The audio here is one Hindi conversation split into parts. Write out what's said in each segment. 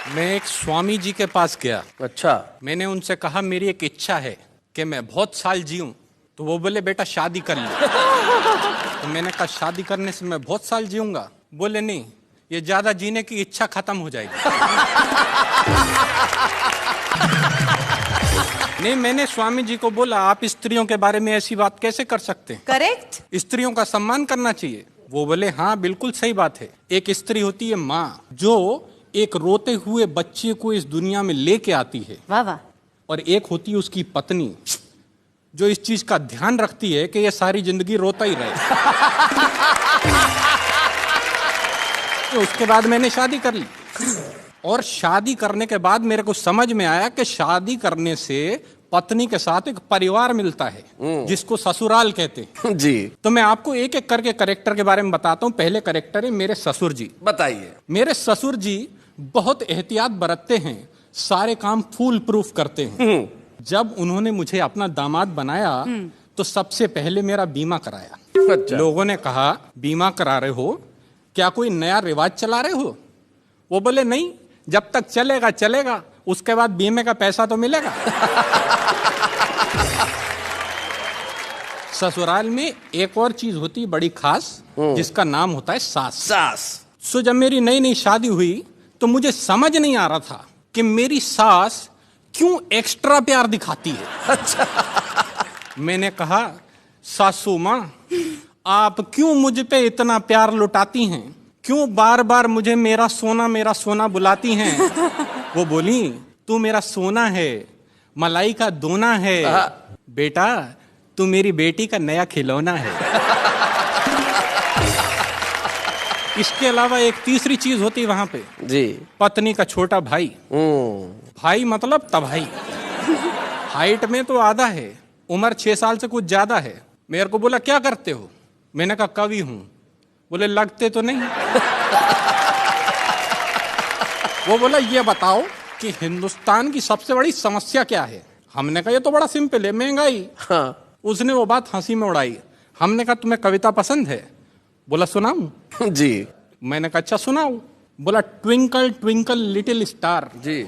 मैं एक स्वामी जी के पास गया। अच्छा। मैंने उनसे कहा मेरी एक इच्छा है कि मैं बहुत साल जीऊं। तो वो बोले बेटा शादी कर ले। तो मैंने कहा शादी करने से मैं बहुत साल जीऊंगा? बोले नहीं, ये ज्यादा जीने की इच्छा खत्म हो जाएगी। नहीं, मैंने स्वामी जी को बोला आप स्त्रियों के बारे में ऐसी बात कैसे कर सकते हैं? करेक्ट। स्त्रियों का सम्मान करना चाहिए। वो बोले हाँ बिल्कुल सही बात है। एक स्त्री होती है माँ, जो एक रोते हुए बच्चे को इस दुनिया में लेके आती है। वाह वाह। और एक होती है उसकी पत्नी, जो इस चीज का ध्यान रखती है कि ये सारी जिंदगी रोता ही रहे। तो उसके बाद मैंने शादी कर ली। और शादी करने के बाद मेरे को समझ में आया कि शादी करने से पत्नी के साथ एक परिवार मिलता है जिसको ससुराल कहते हैं। जी। तो मैं आपको एक एक करके कैरेक्टर के बारे में बताता हूँ। पहले कैरेक्टर है मेरे ससुर जी। बताइए। मेरे ससुर जी बहुत एहतियात बरतते हैं, सारे काम फूल प्रूफ करते हैं। जब उन्होंने मुझे अपना दामाद बनाया तो सबसे पहले मेरा बीमा कराया। अच्छा। लोगों ने कहा बीमा करा रहे हो, क्या कोई नया रिवाज चला रहे हो? वो बोले नहीं, जब तक चलेगा चलेगा, उसके बाद बीमे का पैसा तो मिलेगा। ससुराल में एक और चीज होती बड़ी खास, जिसका नाम होता है सास। सास। सो जब मेरी नई नई शादी हुई तो मुझे समझ नहीं आ रहा था कि मेरी सास क्यों एक्स्ट्रा प्यार दिखाती है। अच्छा। मैंने कहा सासू माँ, आप क्यों मुझ पे इतना प्यार लुटाती हैं? क्यों बार बार मुझे मेरा सोना बुलाती हैं? वो बोली तू मेरा सोना है, मलाई का दोना है, बेटा तू मेरी बेटी का नया खिलौना है। इसके अलावा एक तीसरी चीज होती वहां पे जी। पत्नी का छोटा भाई। भाई मतलब तभाई। हाइट में तो आधा है, उम्र 6 साल से कुछ ज्यादा है। मेरे को बोला क्या करते हो? मैंने कहा कवि हूं। बोले लगते तो नहीं। वो बोला ये बताओ कि हिंदुस्तान की सबसे बड़ी समस्या क्या है? हमने कहा ये तो बड़ा सिंपल है, महंगाई। हाँ। उसने वो बात हंसी में उड़ाई। हमने कहा तुम्हें कविता पसंद है? बोला सुनाऊं? जी। मैंने कहा अच्छा सुनाओ। बोला ट्विंकल ट्विंकल लिटिल स्टार। जी।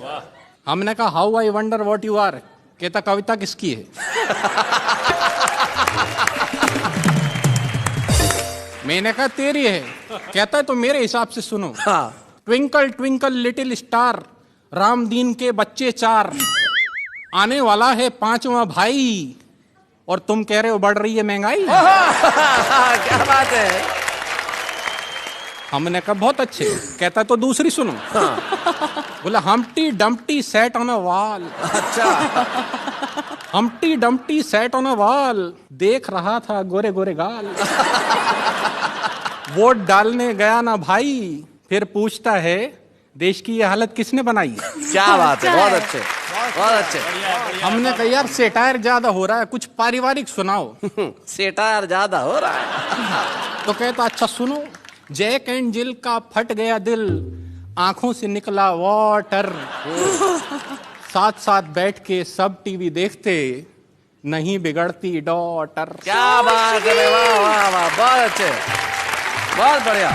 हमने कहा how I wonder what you are. कहता कविता किसकी है? मैंने कहा तेरी है। कहता है तो मेरे हिसाब से सुनो। हाँ। Twinkle twinkle little star, Ram दीन के बच्चे 4, आने वाला है 5वां भाई, और तुम कह रहे हो बढ़ रही है महंगाई। क्या बात है। हमने कहा बहुत अच्छे। कहता तो दूसरी सुनो। बोला Humpty Dumpty sat on a wall. अच्छा। Humpty Dumpty sat on a wall, देख रहा था गोरे गोरे गाल। वोट डालने गया ना भाई, फिर पूछता है देश की ये हालत किसने बनाई? क्या बात है, बहुत अच्छे, बहुत अच्छे। हमने कहा यार सेटायर ज्यादा हो रहा है, कुछ पारिवारिक सुनाओ। सेटायर ज्यादा हो रहा है। तो कहता अच्छा सुनो, जैक एंड जिल का फट गया दिल, आंखों से निकला वाटर, साथ साथ बैठ के सब टीवी देखते, नहीं बिगड़ती डॉटर। क्या बात है, वाह वाह वाह, बहुत अच्छे, बहुत बढ़िया।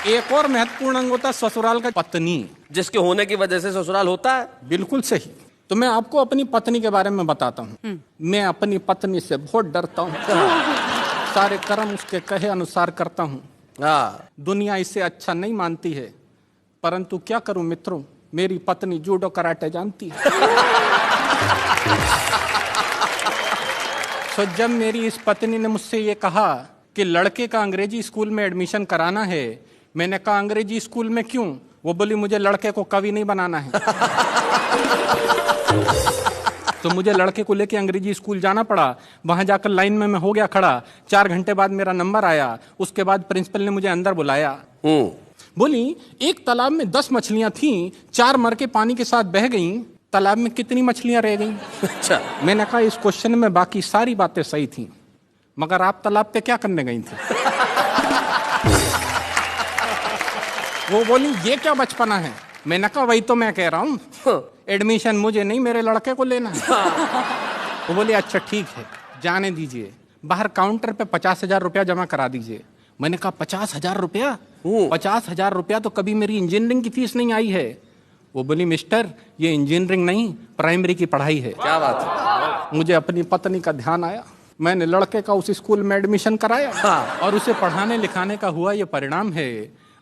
एक और महत्वपूर्ण अंग होता है ससुराल का पत्नी, जिसके होने की वजह से ससुराल होता है। बिल्कुल सही। तो मैं आपको अपनी पत्नी के बारे में बताता हूँ। मैं अपनी पत्नी से बहुत डरता हूँ। सारे कर्म उसके कहे अनुसार करता हूँ। हाँ। दुनिया इसे अच्छा नहीं मानती है, परंतु क्या करूं मित्रों, मेरी पत्नी जूडो कराटे जानती है। तो जब मेरी इस पत्नी ने मुझसे ये कहा कि लड़के का अंग्रेजी स्कूल में एडमिशन कराना है, मैंने कहा अंग्रेजी स्कूल में क्यों? वो बोली मुझे लड़के को कवि नहीं बनाना है। तो मुझे लड़के को लेके अंग्रेजी स्कूल जाना पड़ा। वहां जाकर लाइन में मैं हो गया खड़ा। 4 घंटे बाद मेरा नंबर आया। उसके बाद प्रिंसिपल ने मुझे अंदर बुलाया। बोली एक तालाब में 10 मछलियां थीं, 4 मर के पानी के साथ बह गईं, तालाब में कितनी मछलियां रह गईं? अच्छा। मैंने कहा इस क्वेश्चन में बाकी सारी बातें सही थीं, मगर आप तालाब पे क्या करने गई थी? वो बोली ये क्या बचपना है? मैंने कहा वही तो मैं कह रहा हूँ, एडमिशन मुझे नहीं मेरे लड़के को लेना है। वो बोली अच्छा ठीक है, जाने दीजिए, बाहर काउंटर पे 50,000 रुपया जमा करा दीजिए। मैंने कहा 50,000 रुपया? 50,000 रुपया तो कभी मेरी इंजीनियरिंग की फीस नहीं आई है। वो बोली मिस्टर ये इंजीनियरिंग नहीं प्राइमरी की पढ़ाई है। क्या बात है। मुझे अपनी पत्नी का ध्यान आया, मैंने लड़के का उस स्कूल में एडमिशन कराया हाँ। और उसे पढ़ाने लिखाने का हुआ ये परिणाम है।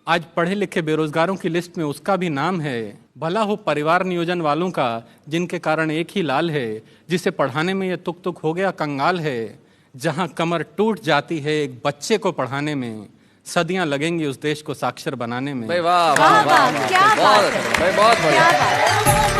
आज पढ़े लिखे बेरोजगारों की लिस्ट में उसका भी नाम है। भला हो परिवार नियोजन वालों का जिनके कारण एक ही लाल है, जिसे पढ़ाने में ये तुक तुक हो गया कंगाल है। जहां कमर टूट जाती है एक बच्चे को पढ़ाने में, सदियां लगेंगी उस देश को साक्षर बनाने में। भाई वाह वाह वाह, क्या बात है, भाई बहुत बढ़िया। क्या बात है।